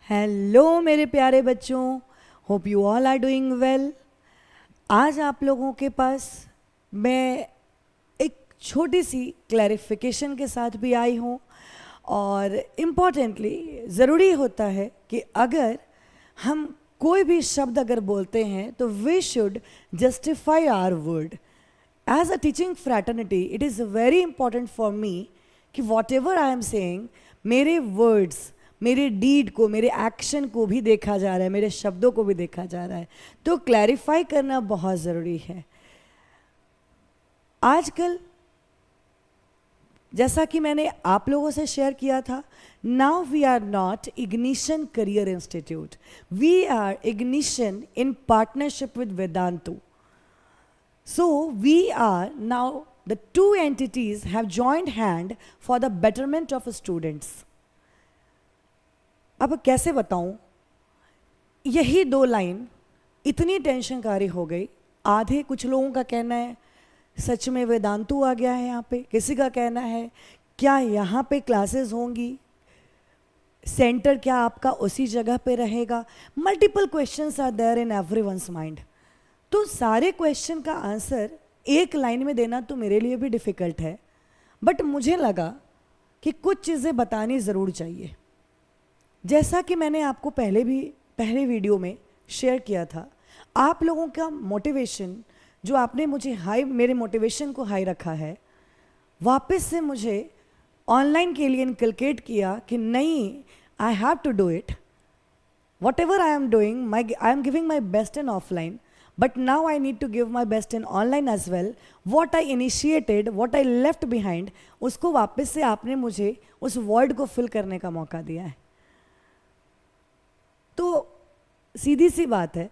Hello मेरे प्यारे बच्चों, hope you all are doing well. आज आप लोगों के पास मैं एक छोटी सी क्लैरिफिकेशन के साथ भी आई हूँ। और इम्पॉर्टेंटली ज़रूरी होता है कि अगर हम कोई भी शब्द अगर बोलते हैं तो we should justify our word. As a teaching fraternity it is very important for me कि whatever I am saying, मेरे वर्ड्स, मेरे डीड को, मेरे एक्शन को भी देखा जा रहा है, मेरे शब्दों को भी देखा जा रहा है। तो क्लैरिफाई करना बहुत ज़रूरी है। आजकल जैसा कि मैंने आप लोगों से शेयर किया था, now we are not ignition career institute, we are ignition in partnership with Vedantu. So we are now, the two entities have joined hand for the betterment of students. अब कैसे बताऊं, यही दो लाइन इतनी टेंशनकारी हो गई। आधे कुछ लोगों का कहना है सच में वेदांतु आ गया है यहाँ पे, किसी का कहना है क्या यहाँ पे क्लासेस होंगी, सेंटर क्या आपका उसी जगह पे रहेगा। Multiple questions are there in everyone's mind. तो सारे क्वेश्चन का आंसर एक लाइन में देना तो मेरे लिए भी डिफ़िकल्ट है, बट मुझे लगा कि कुछ चीज़ें बतानी ज़रूर चाहिए। जैसा कि मैंने आपको पहले वीडियो में शेयर किया था, आप लोगों का मोटिवेशन जो आपने मुझे मेरे मोटिवेशन को हाई रखा है, वापस से मुझे ऑनलाइन के लिए इनकलकेट किया कि नहीं, I have to do it. Whatever I am doing, I am giving my best in offline, but now I need to give my best in online as well. What I initiated, what I left behind, उसको वापस से आपने मुझे उस word को fill करने का मौका दिया है। तो सीधी सी बात है,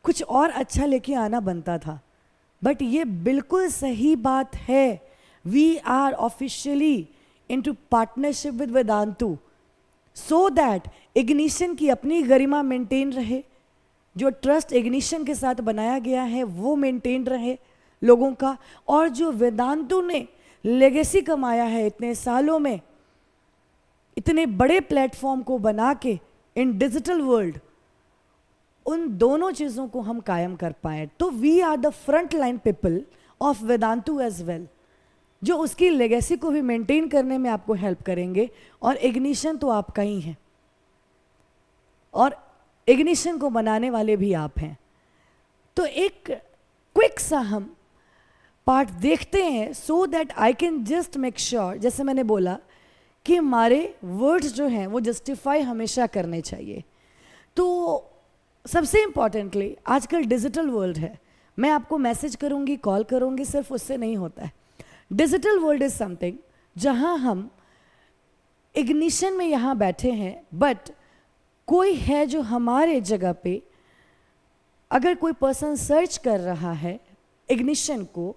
कुछ और अच्छा लेके आना बनता था, बट ये बिल्कुल सही बात है। We are officially into partnership with Vedantu so that ignition की अपनी गरिमा मेंटेन रहे, जो ट्रस्ट इग्निशन के साथ बनाया गया है वो मेंटेन रहे लोगों का, और जो वेदांतु ने लेगेसी कमाया है इतने सालों में, इतने बड़े प्लेटफॉर्म को बना के इन डिजिटल वर्ल्ड, उन दोनों चीज़ों को हम कायम कर पाए। तो we are the front line people of Vedantu as well, जो उसकी लेगेसी को भी मेंटेन करने में आपको हेल्प करेंगे। और इग्निशन तो आपका ही है, और इग्निशन को बनाने वाले भी आप हैं। तो एक क्विक सा हम पार्ट देखते हैं so that I can just make sure, जैसे मैंने बोला कि हमारे वर्ड्स जो हैं वो जस्टिफाई हमेशा करने चाहिए। तो सबसे इम्पॉर्टेंटली आजकल डिजिटल वर्ल्ड है, मैं आपको मैसेज करूँगी, कॉल करूँगी, सिर्फ उससे नहीं होता है। डिजिटल वर्ल्ड इज़ समथिंग जहाँ हम इग्निशन में यहाँ बैठे हैं, बट कोई है जो हमारे जगह पे, अगर कोई पर्सन सर्च कर रहा है इग्निशन को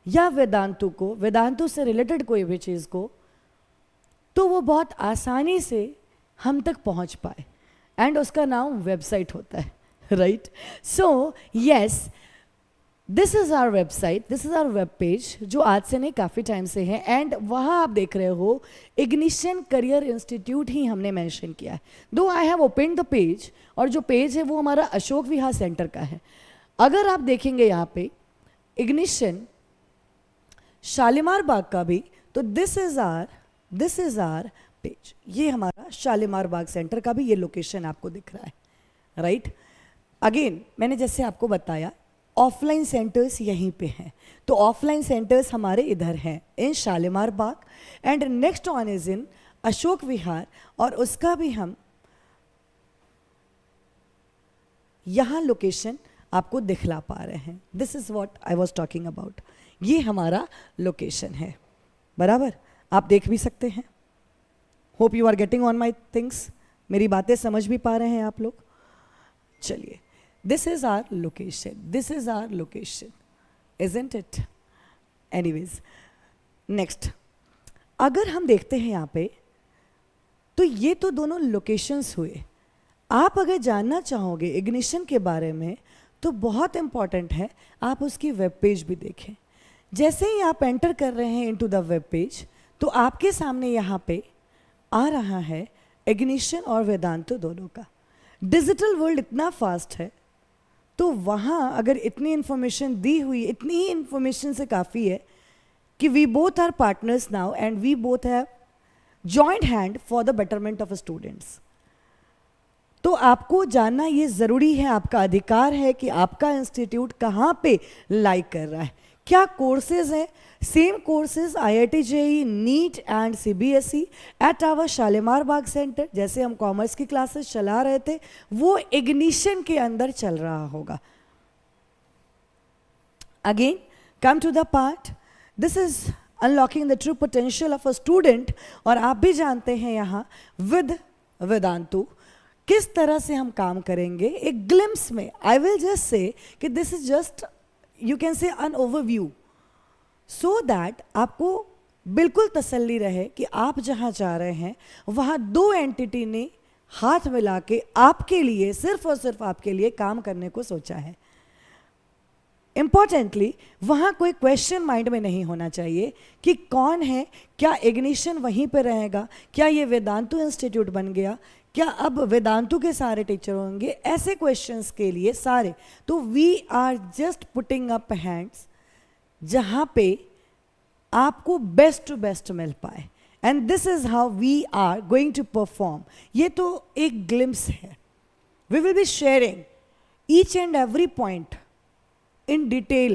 या वेदांतु को, वेदांतु से रिलेटेड कोई भी चीज़ को, तो वो बहुत आसानी से हम तक पहुंच पाए, एंड उसका नाम वेबसाइट होता है, right. So yes, this is our website, this is our web page, जो आज से नहीं काफ़ी टाइम से है। एंड वहाँ आप देख रहे हो इग्निशन करियर इंस्टीट्यूट ही हमने मेंशन किया है। दो I have open the page, और जो पेज है वो हमारा अशोक विहार सेंटर का है। अगर आप देखेंगे यहाँ पे इग्निशन शालीमार बाग का भी, तो दिस इज़ आर पेज। ये हमारा शालीमार बाग सेंटर का भी ये लोकेशन आपको दिख रहा है, राइट। अगेन मैंने जैसे आपको बताया, ऑफलाइन सेंटर्स यहीं पे हैं, तो ऑफलाइन सेंटर्स हमारे इधर हैं in Shalimar Bagh, and next one is in Ashok Vihar, और उसका भी हम यहाँ लोकेशन आपको दिखला पा रहे हैं। This is what I was talking about, ये हमारा लोकेशन है, बराबर। आप देख भी सकते हैं। Hope you are getting on my things, मेरी बातें समझ भी पा रहे हैं आप लोग। चलिए, this is our location, isn't it? Anyways, next, अगर हम देखते हैं यहाँ पे, तो ये तो दोनों लोकेशंस हुए। आप अगर जानना चाहोगे इग्निशन के बारे में, तो बहुत इंपॉर्टेंट है आप उसकी वेब पेज भी देखें। जैसे ही आप एंटर कर रहे हैं इनटू द वेब पेज, तो आपके सामने यहाँ पे आ रहा है इग्निशन और वेदांतु दोनों का। डिजिटल वर्ल्ड इतना फास्ट है, तो वहाँ अगर इतनी इन्फॉर्मेशन दी हुई, इतनी ही इन्फॉर्मेशन से काफ़ी है कि we both are partners now and we both have joint hand for the betterment of students. तो आपको जानना ये ज़रूरी है, आपका अधिकार है कि आपका इंस्टीट्यूट कहाँ पे लाइक कर रहा है, क्या कोर्सेज हैं। Same courses IIT JEE NEET and CBSE at our Shalimar Bagh centre, जैसे हम कॉमर्स की क्लासेस चला रहे थे वो इग्निशन के अंदर चल रहा होगा। Again come to the part, this is unlocking the true potential of a student. और आप भी जानते हैं यहाँ विद वेदांतु किस तरह से हम काम करेंगे। एक ग्लिम्स में आई विल जस्ट से कि this is just you can say an overview, so that आपको बिल्कुल तसल्ली रहे कि आप जहाँ जा रहे हैं वहाँ दो एंटिटी ने हाथ मिला के आपके लिए, सिर्फ और सिर्फ आपके लिए काम करने को सोचा है। इम्पॉर्टेंटली वहाँ कोई क्वेश्चन माइंड में नहीं होना चाहिए कि कौन है, क्या इग्निशन वहीं पे रहेगा, क्या ये वेदांतु इंस्टीट्यूट बन गया, क्या अब वेदांतु के सारे टीचर होंगे, ऐसे क्वेश्चंस के लिए सारे। तो we are just putting up hands जहाँ पे आपको बेस्ट टू बेस्ट मिल पाए, and this is how we are going to perform. ये तो एक ग्लिम्स है, we will be sharing each and every point in detail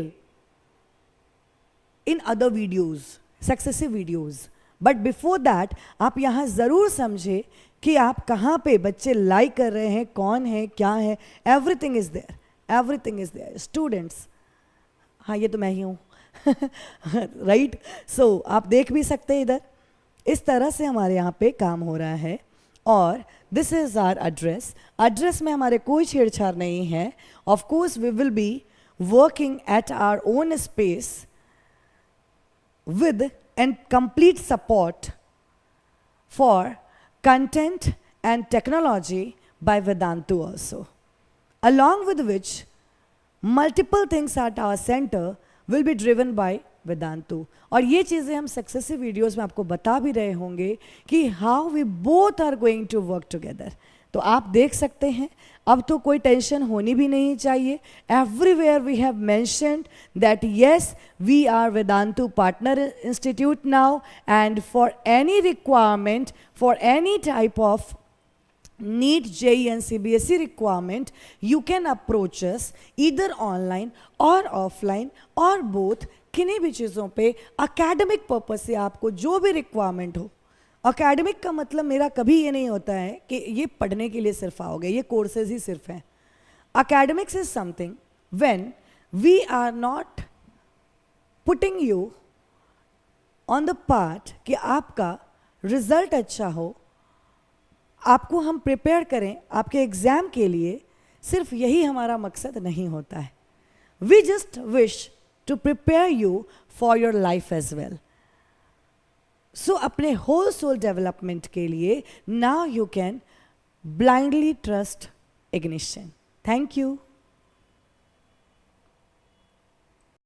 in other videos, successive videos. But before that आप यहाँ ज़रूर समझे कि आप कहाँ पे बच्चे लाइक कर रहे हैं, कौन है, क्या है, everything is there, everything is there. Students, हाँ ये तो मैं ही हूँ राइट। सो आप देख भी सकते हैं इधर, इस तरह से हमारे यहाँ पे काम हो रहा है। और this is our address. Address में हमारे कोई छेड़छाड़ नहीं है। Of course we will be working at our own space with and complete support for content and technology by Vedantu also, along with which multiple things at our center will be driven by Vedantu। और ये चीज़ें हम successive videos में आपको बता भी रहे होंगे कि how we both are going to work together. तो आप देख सकते हैं, अब तो कोई टेंशन होनी भी नहीं चाहिए। Everywhere we have mentioned that yes we are Vedantu partner institute now, and for any requirement, for any type of NEET, JEE and CBSE requirement, you can approach us either online or offline or both। किन्हीं भी चीज़ों पे academic purpose से आपको जो भी requirement हो, academic का मतलब मेरा कभी ये नहीं होता है कि ये पढ़ने के लिए सिर्फ आओगे, ये courses ही सिर्फ हैं। Academics is something when we are not putting you on the part कि आपका result अच्छा हो, आपको हम प्रिपेयर करें आपके एग्ज़ाम के लिए, सिर्फ यही हमारा मकसद नहीं होता है। We just wish to prepare you for your life as well. So अपने होल सोल डेवलपमेंट के लिए now you can blindly trust Ignition. Thank you.